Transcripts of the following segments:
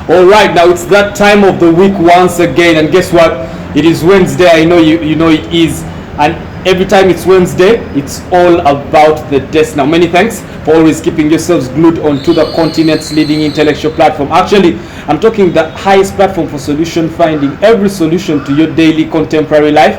All right, now it's that time of the week once again, and guess what? It is Wednesday. I know you know it is, and every time it's Wednesday, it's all about the desk. Now, many thanks for always keeping yourselves glued onto the continent's leading intellectual platform. Actually, I'm talking the highest platform for solution finding, every solution to your daily contemporary life.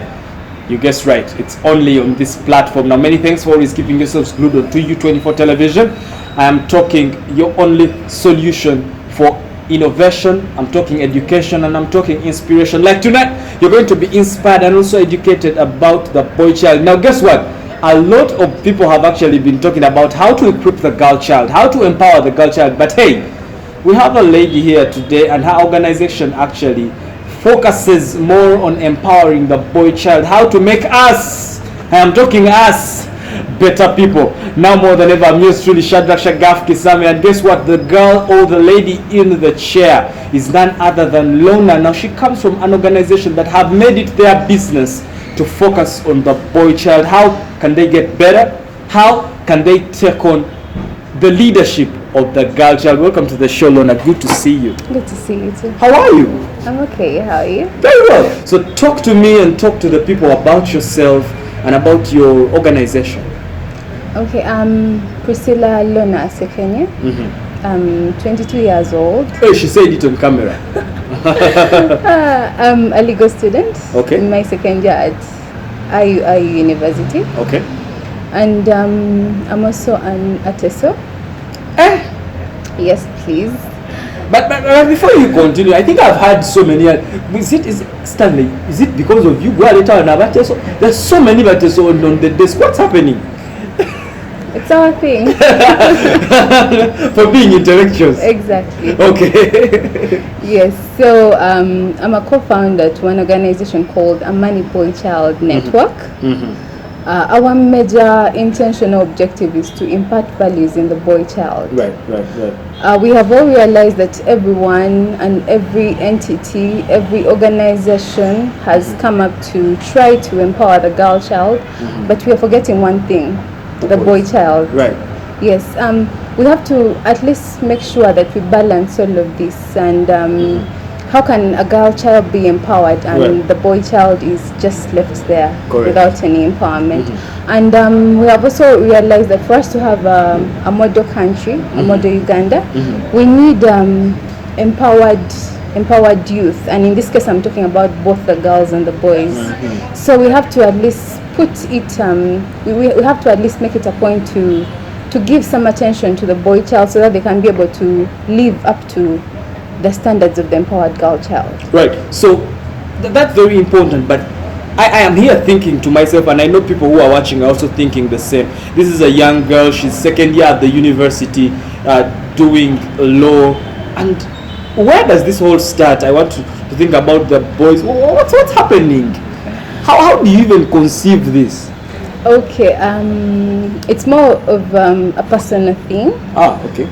You guessed right, it's only on this platform. Now, many thanks for always keeping yourselves glued on to U24 television. I am talking your only solution for innovation, I'm talking education, and I'm talking inspiration. Like tonight, you're going to be inspired and also educated about the boy child. Now, guess what? A lot of people have actually been talking about how to equip the girl child, how to empower the girl child. But hey, we have a lady here today, and her organization actually focuses more on empowering the boy child, how to make us, I'm talking us, better people. Now more than ever, I'm yours truly, Shadrach Shagaf Kisame, and guess what? The girl or the lady in the chair is none other than Lornah. Now she comes from an organization that have made it their business to focus on the boy child. How can they get better? How can they take on the leadership of the girl child? Welcome to the show, Lornah. Good to see you. Good to see you too. How are you? I'm okay. How are you? Very well. So talk to me and talk to the people about yourself and about your organization. Okay, I'm Priscilla Lornah Sekenya. I'm 22 years old. Oh, she said it on camera. I'm a legal student. Okay. In my second year at IUI University. Okay. And I'm also an artisan. Yes, please. But before you continue, I think I've had so many. Stanley? Is it because of you? There's so many battles on the desk. What's happening? It's our thing. For being intellectuals. Exactly. Okay. Yes. So I'm a co-founder to an organization called Amani Boychild Network. Our major intentional objective is to impart values in the boy child. Right. We have all realized that everyone and every entity, every organization has come up to try to empower the girl child, but we are forgetting one thing, the boy child. Right. Yes. We have to at least make sure that we balance all of this, and how can a girl child be empowered and the boy child is just left there without any empowerment? And we have also realized that for us to have a model country, a model Uganda, we need empowered youth, and in this case I'm talking about both the girls and the boys. So we have to at least put it, we have to at least make it a point to give some attention to the boy child so that they can be able to live up to the standards of the empowered girl child. Right. So that's very important, but I am here thinking to myself, and I know people who are watching are also thinking the same. This is a young girl, she's second year at the university, doing law, and where does this all start? I want to think about the boys. What's happening? How do you even conceive this? Okay, it's more of a personal thing. Okay.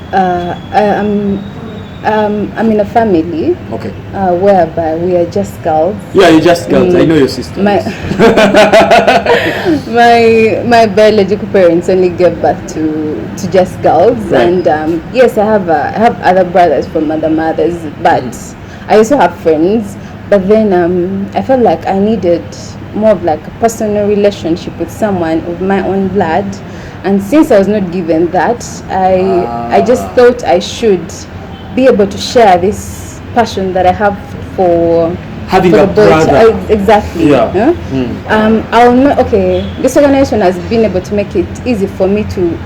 I'm in a family, whereby we are just girls. Yeah, you're just girls. I know your sister. My biological parents only gave birth to just girls, and yes, I have other brothers from other mothers, but I also have friends. But then I felt like I needed more of like a personal relationship with someone of my own blood, and since I was not given that, I just thought I should be able to share this passion that I have for having a brother. Exactly. Yeah. This organization has been able to make it easy for me to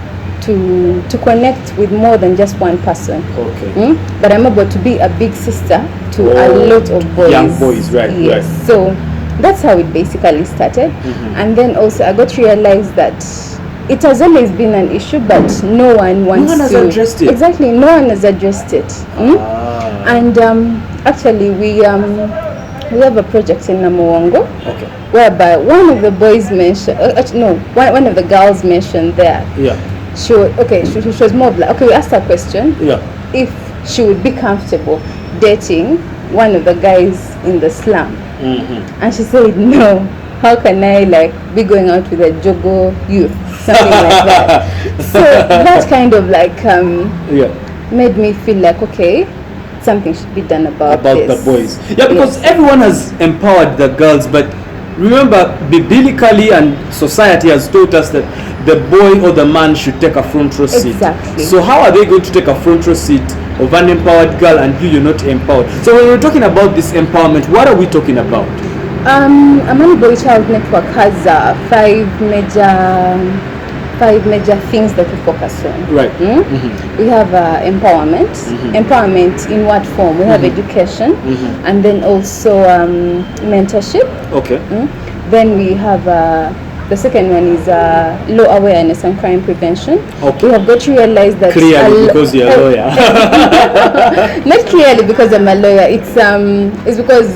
connect with more than just one person. Okay. But I'm able to be a big sister to a lot of boys. Young boys, right? Yes. Right. So that's how it basically started. And then also I got to realize that it has always been an issue, but no one has addressed it. Exactly, no one has addressed it. And actually, we have a project in Namuwongo, whereby one of the boys mentioned, one of the girls mentioned there. Yeah. She was more of like, we asked her a question. Yeah. If she would be comfortable dating one of the guys in the slum, and she said no. How can I be going out with a Jogo youth, something like that? So that kind of made me feel like, okay, something should be done about the boys. Yeah, because everyone has empowered the girls, but remember, biblically and society has taught us that the boy or the man should take a front row seat. Exactly. So how are they going to take a front row seat of an empowered girl and you're not empowered? So when we're talking about this empowerment, what are we talking about? Amani Boychild Network has five major things that we focus on. Right. We have empowerment. Empowerment in what form? We have education, and then also mentorship. Okay. Then we have the second one is law awareness and crime prevention. Okay. We have got to realize that clearly because you're a lawyer. Not clearly because I'm a lawyer. It's because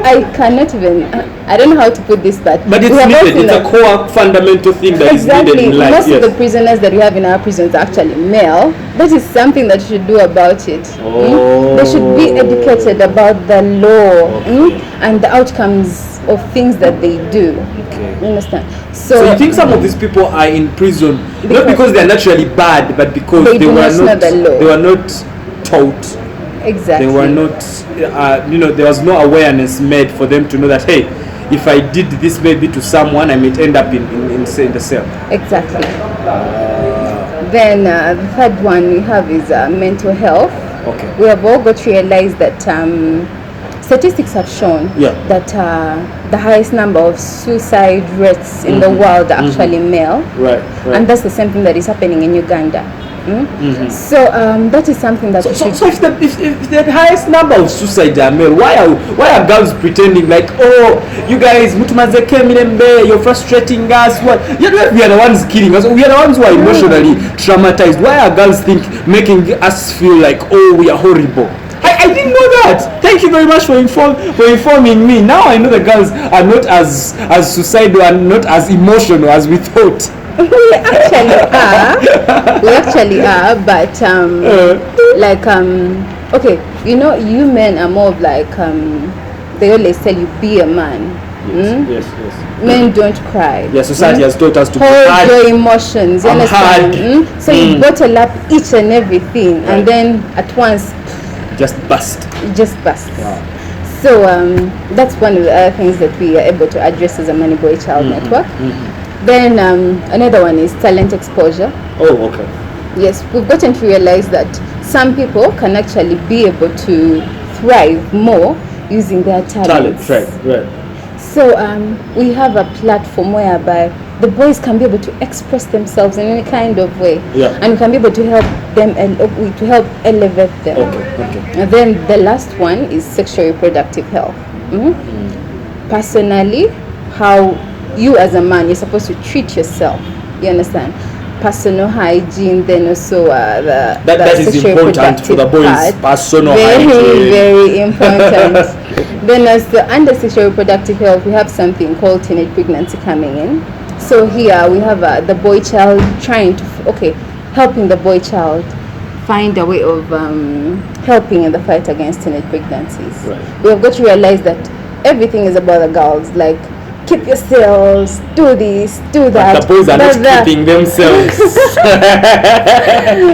I cannot even, I don't know how to put this, but it's needed. It's a core fundamental thing that is needed in life. Most of the prisoners that we have in our prisons are actually male. That is something that you should do about it. They should be educated about the law and the outcomes of things that they do. You understand? So you think some of these people are in prison not because they are naturally bad, but because they were not taught. Exactly. They were not, there was no awareness made for them to know that, hey, if I did this maybe to someone, I might end up in the cell. Exactly. Then the third one we have is mental health. Okay. We have all got to realize that statistics have shown that the highest number of suicide rates in the world are actually male. Right. And that's the same thing that is happening in Uganda. So that is something that so if the highest number of suicide are male, why are girls pretending like, oh, you guys mutumazeke mirembe, you're frustrating us? What? We are the ones killing us. We are the ones who are emotionally traumatized. Why are girls making us feel like, oh, we are horrible? I didn't know that. Thank you very much for informing me. Now I know the girls are not as suicidal and not as emotional as we thought. We actually are, but okay, you men are more of like they always tell you be a man. Yes. Men don't cry. Yeah, society has taught us to hold your emotions. You understand? So you bottle up each and everything, and then at once just bust. Wow. So that's one of the other things that we are able to address as a Money Boy Child Network. Then another one is talent exposure. Oh, okay. Yes, we've gotten to realize that some people can actually be able to thrive more using their talents. Right. So we have a platform whereby the boys can be able to express themselves in any kind of way, and we can be able to help them and to help elevate them. Okay. And then the last one is sexual reproductive health. Personally, how you as a man, you're supposed to treat yourself. You understand? Personal hygiene, then also that is important for the boys. Part, personal hygiene, very important. Then also under sexual reproductive health, we have something called teenage pregnancy coming in. So here we have the boy child trying to helping the boy child find a way of helping in the fight against teenage pregnancies. Right. We have got to realize that everything is about the girls, like keep yourselves, do this, do that. But the boys are not keeping themselves.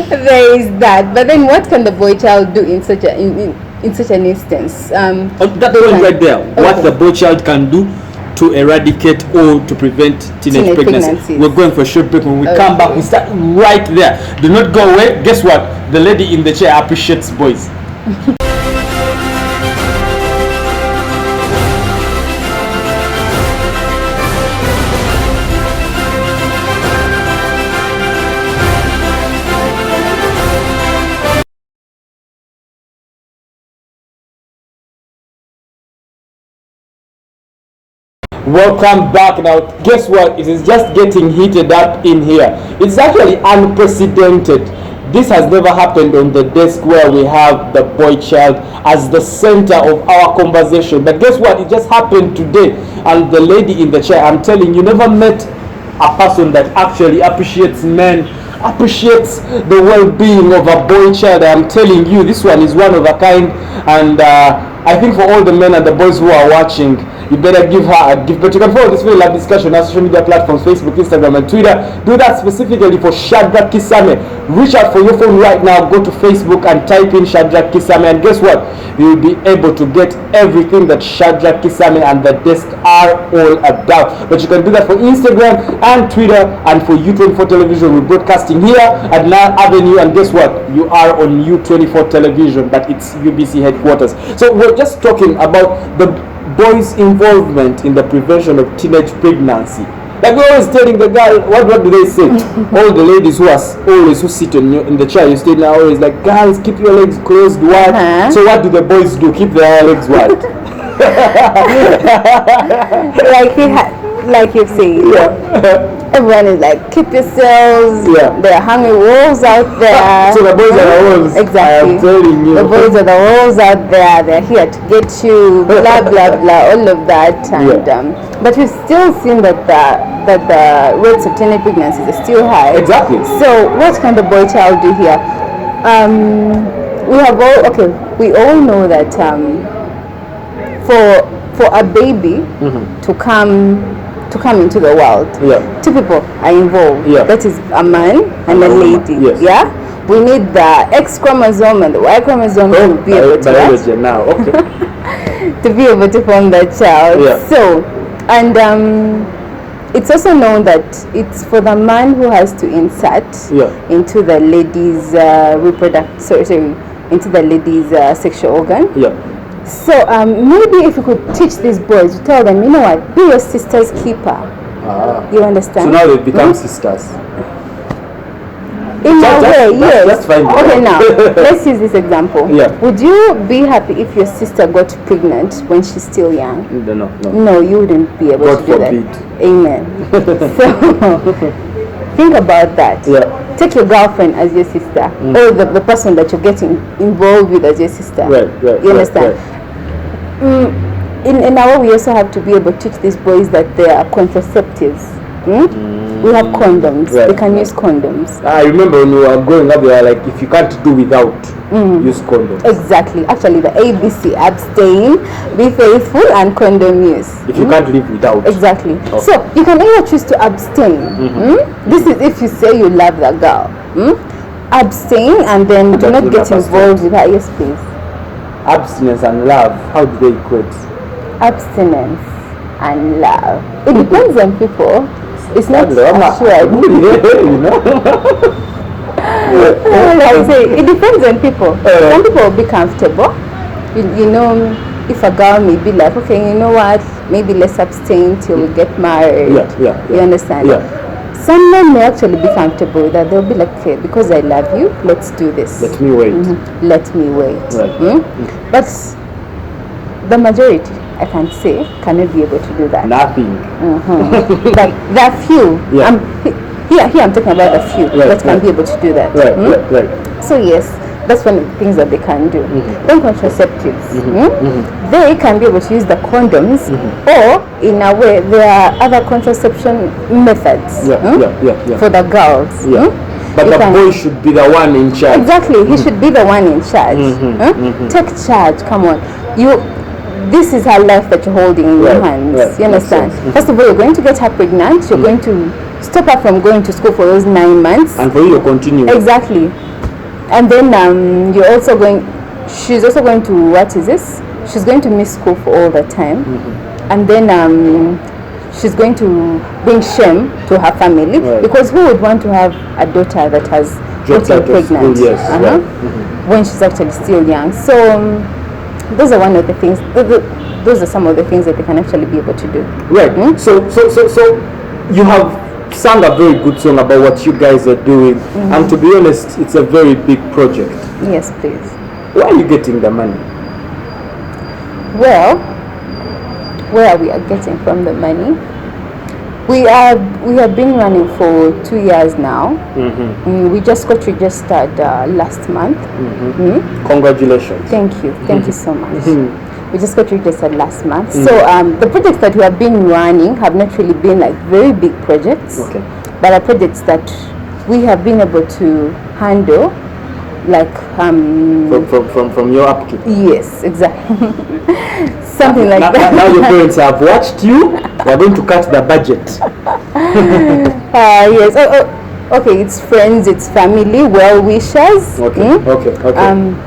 There is that. But then what can the boy child do in such an instance? That point right there, what the boy child can do to eradicate or to prevent teenage pregnancy. We're going for a short break. When we come back, we start right there. Do not go away. Guess what? The lady in the chair appreciates boys. Welcome back. Now guess what, it is just getting heated up in here. It's actually unprecedented. This has never happened on the desk where we have the boy child as the center of our conversation. But guess what, it just happened today. And the lady in the chair, I'm telling you, never met a person that actually appreciates men, appreciates the well-being of a boy child. I'm telling you, this one is one of a kind. And I think for all the men and the boys who are watching, you better give her a gift. But you can follow this very live discussion on social media platforms, Facebook, Instagram, and Twitter. Do that specifically for Shadrach Kisame. Reach out for your phone right now. Go to Facebook and type in Shadrach Kisame, and guess what? You will be able to get everything that Shadrach Kisame and the desk are all about. But you can do that for Instagram and Twitter, and for U24 Television. We're broadcasting here at Nile Avenue, and guess what? You are on U24 Television, but it's UBC headquarters. So we're just talking about the boys' involvement in the prevention of teenage pregnancy. Like we're always telling the girl, what do they say? All the ladies who sit in the chair, you stay now always like, girls, keep your legs closed. What? So what do the boys do? Keep their legs what? like you say, everyone is like, keep yourselves. There are hungry wolves out there. So the boys are the wolves. Exactly. I am telling you. The boys are the wolves out there. They're here to get you. Blah blah blah. All of that. And but we've still seen that the rates of teenage pregnancies are still high. Exactly. So what can the boy child do here? We all know that for a baby to come into the world, two people are involved. That is a man and a lady. We need the X chromosome and the Y chromosome to be able to now. Okay. to be able to form that child. So, and it's also known that it's for the man who has to insert into the lady's into the lady's sexual organ. So maybe if you could teach these boys, to tell them, you know what, be your sister's keeper. You understand? So now they become sisters. In a way, yes. That's fine. Okay, now let's use this example. Would you be happy if your sister got pregnant when she's still young? No. No, you wouldn't be able to do forbid. that. Amen. So think about that. Take your girlfriend as your sister, or the person that you're getting involved with as your sister. You understand? In our way, we also have to be able to teach these boys that there are contraceptives. We have condoms. They can use condoms. I remember when we were growing up, they were like, if you can't do without, use condoms. Exactly. Actually, the ABC: abstain, be faithful, and condom use. If you can't live without. Exactly. Okay. So you can either choose to abstain. This is if you say you love the girl. Abstain and then do not get involved with her. Yes, please. Abstinence and love, how do they equate? Abstinence and love. It depends on people. It's not sure. You know? Like I say, it depends on people. Some people will be comfortable. You know, if a girl may be like, okay, you know what, maybe let's abstain till we get married. You understand? Some men may actually be comfortable with that. They'll be like, okay, because I love you, let's do this. Let me wait. Let me wait. But the majority, I can say, cannot be able to do that. Nothing. But there are few. Here I'm talking about a few that can be able to do that. So yes, that's one of the things that they can do. Then contraceptives. They can be able to use the condoms, or in a way there are other contraception methods for the girls. But the boy should be the one in charge. Exactly, he should be the one in charge. Take charge. Come on, this is her life that you're holding in your hands. You understand? First of all, you're going to get her pregnant. You're going to stop her from going to school for those 9 months. And for you to continue. Exactly. And then you're also going. She's also going to, what is this? She's going to miss school for all the time. And then she's going to bring shame to her family, because who would want to have a daughter that has gotten pregnant when she's actually still young? So those are one of the things. Those are some of the things that they can actually be able to do. So you have sung a very good song about what you guys are doing, and to be honest, it's a very big project. Yes, please. Where are you getting the money? Well, where we are getting from the money, we have been running for 2 years now. We just got registered last month. Congratulations. Thank you so much. We just got registered last month. So the projects that we have been running have not really been like very big projects, but are projects that we have been able to handle like from your upkeep. Yes, exactly. Something like now, that. Now your parents have watched you. They are going to cut the budget. Yes. Okay, it's friends, it's family, well-wishers. Okay, okay.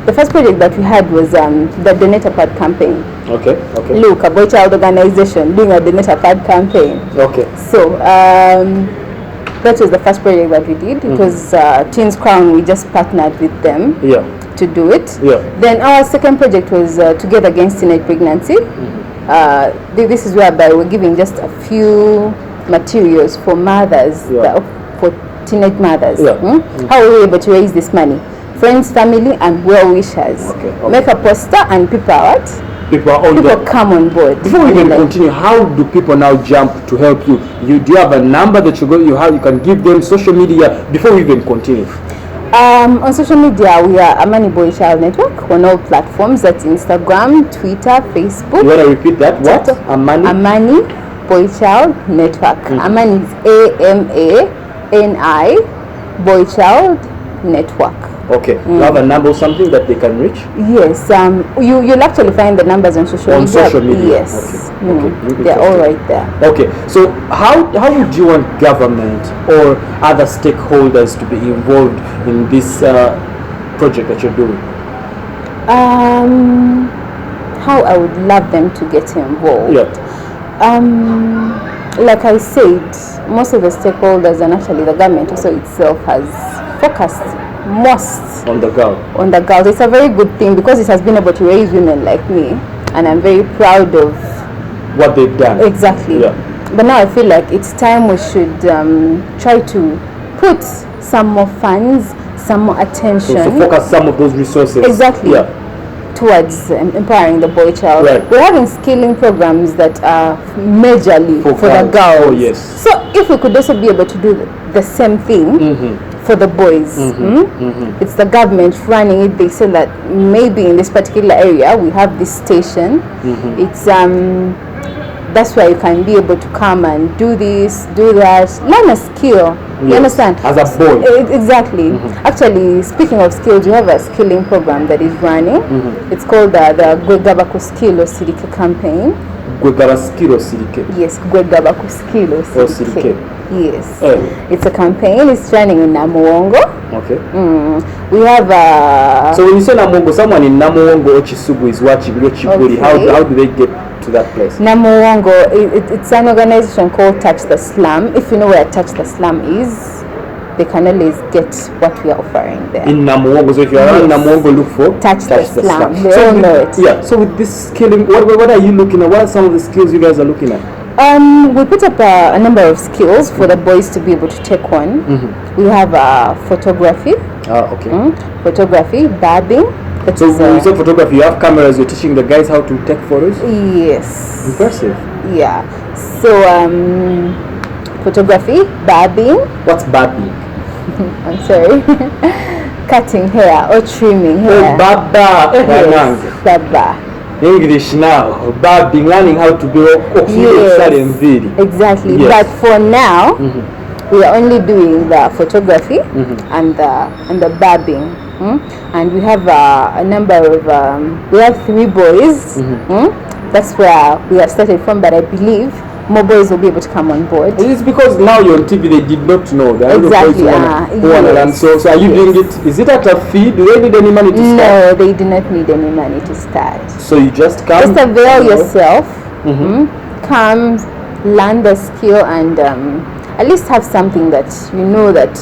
The first project that we had was the Donate a Pad campaign. Okay. Look, a boychild organization doing a Donate a Pad campaign. Okay. So that was the first project that we did. It was Teens Crown. We just partnered with them to do it. Yeah. Then our second project was Together Against Teenage Pregnancy. This is whereby we're giving just a few materials for mothers, for teenage mothers. How are we able to raise this money? Friends, family, and well-wishers. Okay. Make a poster and people are what? People come on board. Before we can continue, how do people now jump to help you? Do you have a number that you can give them, social media, before we even continue? On social media, we are Amani Boychild Network on all platforms. That's Instagram, Twitter, Facebook. You want to repeat that? What? Amani Boychild Network. Amani is AMANI Boychild Network. Okay. You have a number or something that they can reach? Yes. You'll actually find the numbers on social media. On social media? Yes. Okay. They're all right there. Okay. So how would you want government or other stakeholders to be involved in this project that you're doing? How I would love them to get involved. Like I said, most of the stakeholders and actually the government also itself has focused most on the girls. It's a very good thing because it has been able to raise women like me, and I'm very proud of what they've done. Exactly. But now I feel like it's time we should try to put some more funds, some more attention. So focus some of those resources. Exactly. Towards empowering the boy child. Right. We're having skilling programs that are majorly for the girls. Oh, yes. So if we could also be able to do the same thing for the boys. It's the government running it. They say that maybe in this particular area we have this station. It's that's where you can be able to come and do this, do that, learn a skill. You understand? As a boy. Exactly. Actually, speaking of skills, we have a skilling program that is running. It's called the Gwegabaku Skill Osirike campaign. Gwegabaku Osirike? Yes, Gwegabaku Skill Osirike. Yes. It's a campaign. It's running in Namuwongo. Okay. We have So when you say Namuwongo, someone in Namuwongo or Chisubu is watching Chibuli. How do they get to that place? Namuwongo, it's an organization called Touch the Slum. If you know where Touch the Slum is, they can always get what we are offering there. In Namuwongo, so if you are around Namuwongo, look for Touch the Slum. They so all know it. Yeah. So with this skilling, what are you looking at? What are some of the skills you guys are looking at? We put up a number of skills for the boys to be able to take on. We have photography. Photography, barbing. So when you say photography, you have cameras, you're teaching the guys how to take photos? Yes. Impressive. Yeah. So photography, barbing. What's barbing? I'm sorry. Cutting hair or trimming hair. Oh, baba. Yes, baba. English now, barbing, learning how to do exactly. But for now, we are only doing the photography and the barbing. And we have a number of we have 3 boys. That's where we have started from, but I believe more boys will be able to come on board. It's because now you're on TV, they did not know. Exactly. So are you doing it? Is it at a fee? Do they need any money to start? No, they do not need any money to start. So you just come. Just avail yourself. Come, learn the skill, and at least have something that you know that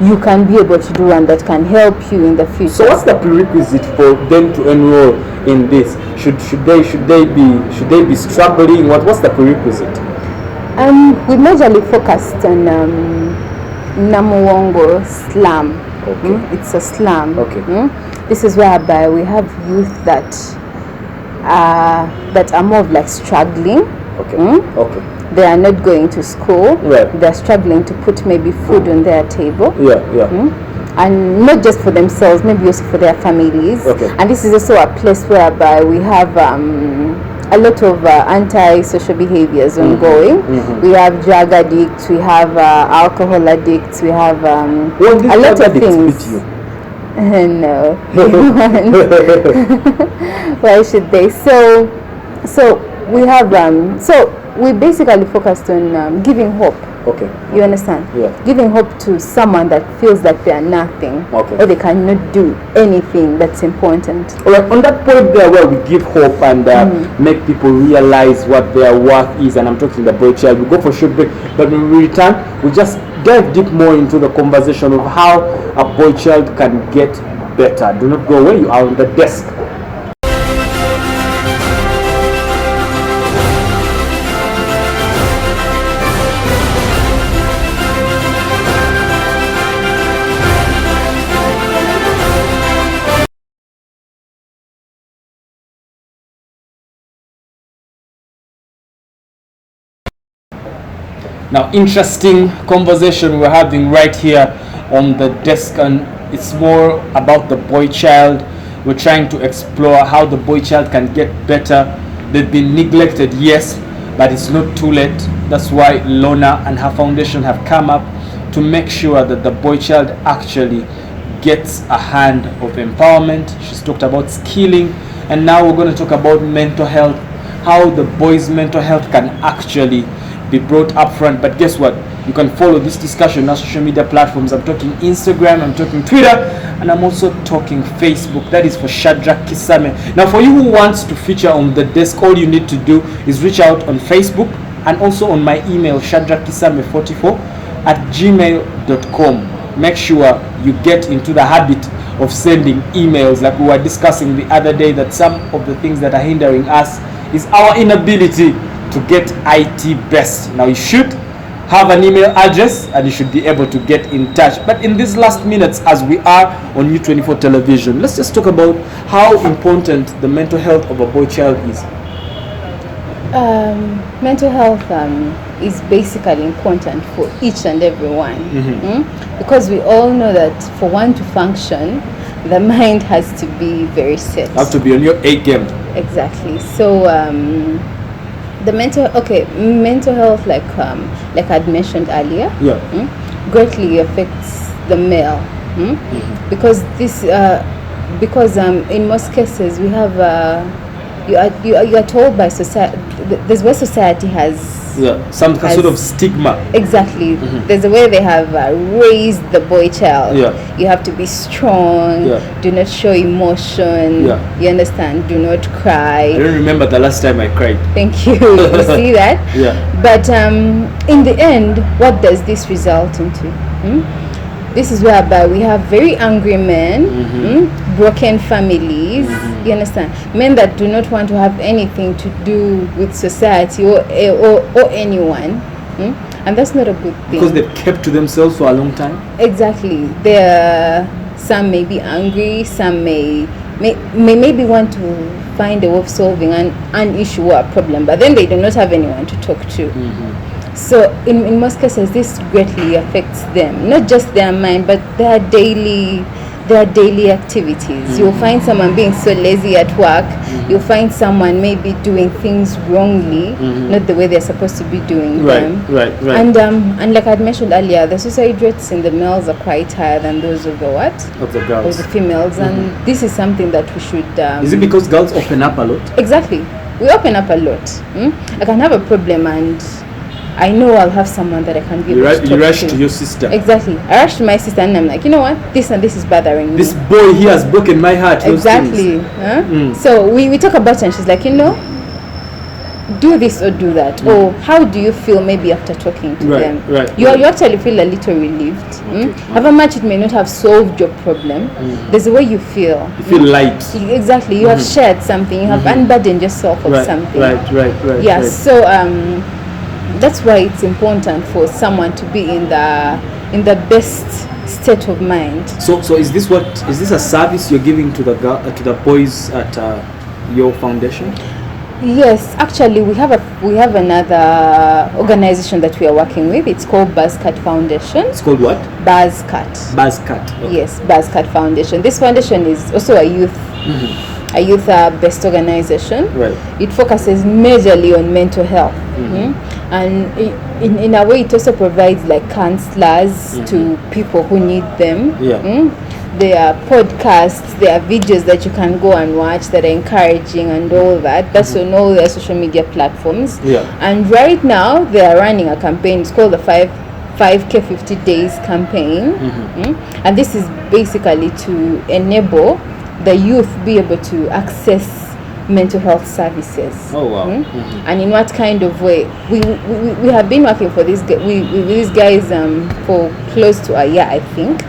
you can be able to do and that can help you in the future. So what's the prerequisite for them to enroll in this? Should they be struggling? What's the prerequisite? We majorly focused on Namuwongo slum. Okay. It's a slum. Okay. This is whereby we have youth that are more of like struggling. Okay. Okay. They are not going to school. Right. They're struggling to put maybe food on their table. Yeah. And not just for themselves, maybe also for their families. Okay. And this is also a place whereby we have a lot of anti-social behaviors ongoing. We have drug addicts, we have alcohol addicts, we have a lot of things. No. Why should they? So we have so we basically focused on giving hope. Okay. You understand? Yeah. Giving hope to someone that feels that they are nothing, Okay. or they cannot do anything that's important. All right. On that point there, where we give hope and make people realize what their worth is, and I'm talking the boy child. We go for a short break, but when we return, we just dive deep more into the conversation of how a boy child can get better. Do not go away. You are on the desk. Now, interesting conversation we're having right here on the desk, and it's more about the boy child. We're trying to explore how the boy child can get better. They've been neglected, yes, but it's not too late. That's why Lornah and her foundation have come up to make sure that the boy child actually gets a hand of empowerment. She's talked about skilling, and now we're going to talk about mental health, how the boy's mental health can actually be brought up front. But guess what? You can follow this discussion on social media platforms. I'm talking Instagram, I'm talking Twitter, and I'm also talking Facebook. That is for Shadrach Kisame. Now, for you who wants to feature on the desk, all you need to do is reach out on Facebook and also on my email, shadrachkisame44@gmail.com. Make sure you get into the habit of sending emails, like we were discussing the other day, that some of the things that are hindering us is our inability to get IT best. Now, you should have an email address and you should be able to get in touch. But in these last minutes, as we are on U24 television, let's just talk about how important the mental health of a boy child is. Mental health is basically important for each and everyone, because we all know that for one to function, the mind has to be very set. You have to be on your A game. Exactly. So the mental health, like I'd mentioned earlier, greatly affects the male, because in most cases we have you are told by society, there's where society has some sort of stigma. Exactly. There's a way they have raised the boy child. You have to be strong, do not show emotion, you understand, do not cry. I don't remember the last time I cried. Thank you. You see that? But in the end, what does this result into? This is whereby we have very angry men, broken families, you understand, men that do not want to have anything to do with society or anyone, and that's not a good thing. Because they've kept to themselves for a long time. Exactly. Some may be angry, some may maybe want to find a way of solving an issue or a problem, but then they do not have anyone to talk to. So in most cases, this greatly affects them, not just their mind, but their daily activities. You'll find someone being so lazy at work. You'll find someone maybe doing things wrongly, not the way they're supposed to be doing them. Right. And like I mentioned earlier, the suicide rates in the males are quite higher than those of the Of the girls. Of the females. And this is something that we should... is it because girls open up a lot? Exactly. We open up a lot. I can have a problem and I know I'll have someone that I can give. You rush to your sister. Exactly. I rush to my sister and I'm like, you know what? This and this is bothering me. This boy here has broken my heart. Exactly. So we talk about it and she's like, do this or do that. Or how do you feel maybe after talking to them? You actually feel a little relieved. However much it may not have solved your problem, there's a way you feel. You feel light. Exactly. You have shared something. You have unburdened yourself of something. Right. Yeah. So that's why it's important for someone to be in the best state of mind. So is this a service you're giving to the boys at your foundation? Yes, actually we have another organization that we are working with. It's called Buzzcut Foundation. It's called what? Buzzcut. Okay. Yes, Buzzcut Foundation. This foundation is also a youth based organization. It focuses majorly on mental health. And in a way it also provides like counselors to people who need them. there are podcasts, there are videos that you can go and watch that are encouraging and all that. That's on all their social media platforms. Yeah. And right now they are running a campaign. It's called the 5K 50 Days campaign. And this is basically to enable the youth be able to access mental health services. Oh wow. And in what kind of way? We have been working for with these guys for close to a year, I think.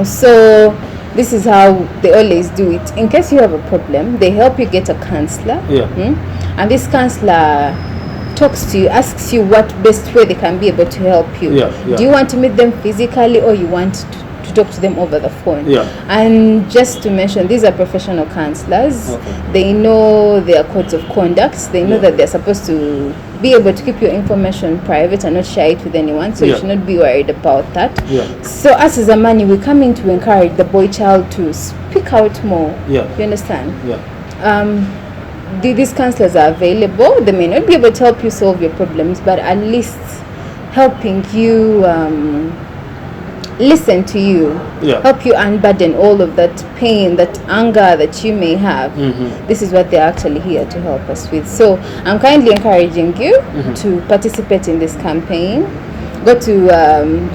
So this is how they always do it. In case you have a problem, they help you get a counselor. And this counselor talks to you, asks you what best way they can be able to help you. Do you want to meet them physically, or you want to talk to them over the phone? And just to mention, these are professional counselors. They know their codes of conduct. They know that they're supposed to be able to keep your information private and not share it with anyone, so you should not be worried about that. So us as a money, we come in to encourage the boy child to speak out more. You understand? These counselors are available. They may not be able to help you solve your problems, but at least helping you listen to you, help you unburden all of that pain, that anger that you may have. This is what they're actually here to help us with. So I'm kindly encouraging you to participate in this campaign. Go to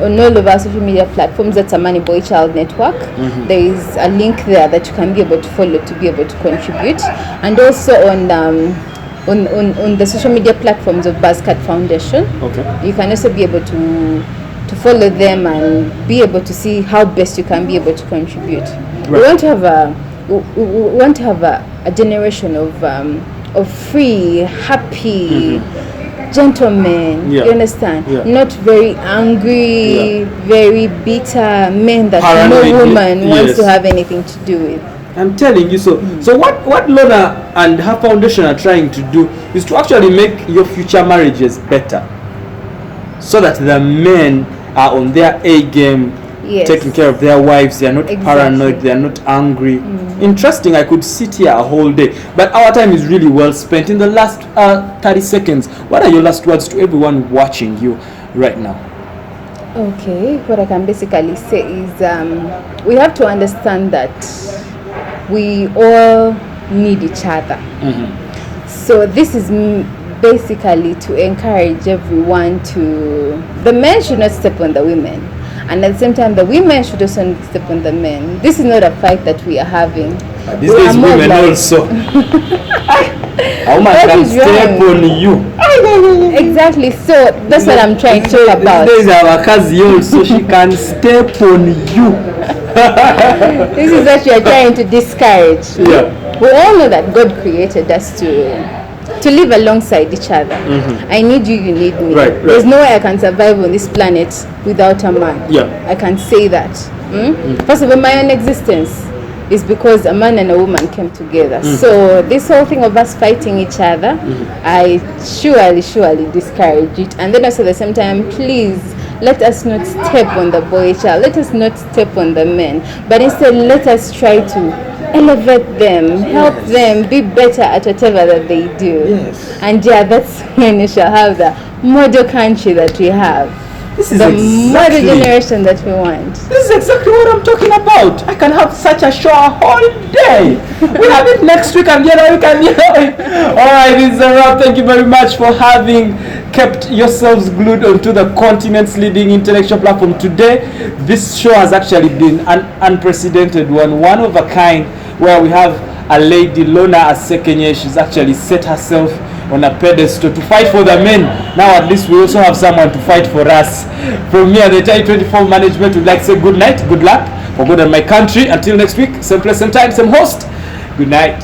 on all of our social media platforms. That's a Money Boy Child Network. There is a link there that you can be able to follow to be able to contribute, and also on the social media platforms of Buzzcut Foundation. You can also be able to follow them and be able to see how best you can be able to contribute. We want to have a generation of free, happy gentlemen. You understand? Not very angry, very bitter men that no woman wants to have anything to do with. I'm telling you. So what Lornah and her foundation are trying to do is to actually make your future marriages better, so that the men are on their A game, taking care of their wives. They are not paranoid, they are not angry. Interesting. I could sit here a whole day, but our time is really well spent. In the last 30 seconds, what are your last words to everyone watching you right now? Okay, what I can basically say is we have to understand that we all need each other. So this is basically to encourage everyone to, the men should not step on the women, and at the same time the women should also not step on the men. This is not a fight that we are having. These days women like, also a woman can step on you. Exactly, so that's what I'm trying to talk about. These days our cousin also, she can step on you. This is what you are trying to discourage. We all know that God created us to live alongside each other. I need you, you need me. There's no way I can survive on this planet without a man. I can say that. First of all, my own existence is because a man and a woman came together. So this whole thing of us fighting each other, I surely discourage it. And then also at the same time, please, let us not step on the boy child. Let us not step on the men. But instead, let us try to elevate them, help them be better at whatever that they do. And that's when you shall have the model country that we have. This is the exactly, model generation that we want. This is exactly what I'm talking about. I can have such a show a whole day. We have it next week and the other week and the other week. Alright, this is a wrap. Thank you very much for having kept yourselves glued onto the continent's leading intellectual platform today. This show has actually been an unprecedented one of a kind, where we have a lady, Lornah Asekenye. She's actually set herself on a pedestal to fight for the men. Now at least we also have someone to fight for us. From me at the Time 24 management, we'd like to say good night, good luck, for good and my country. Until next week, same place, same time, same host. Good night.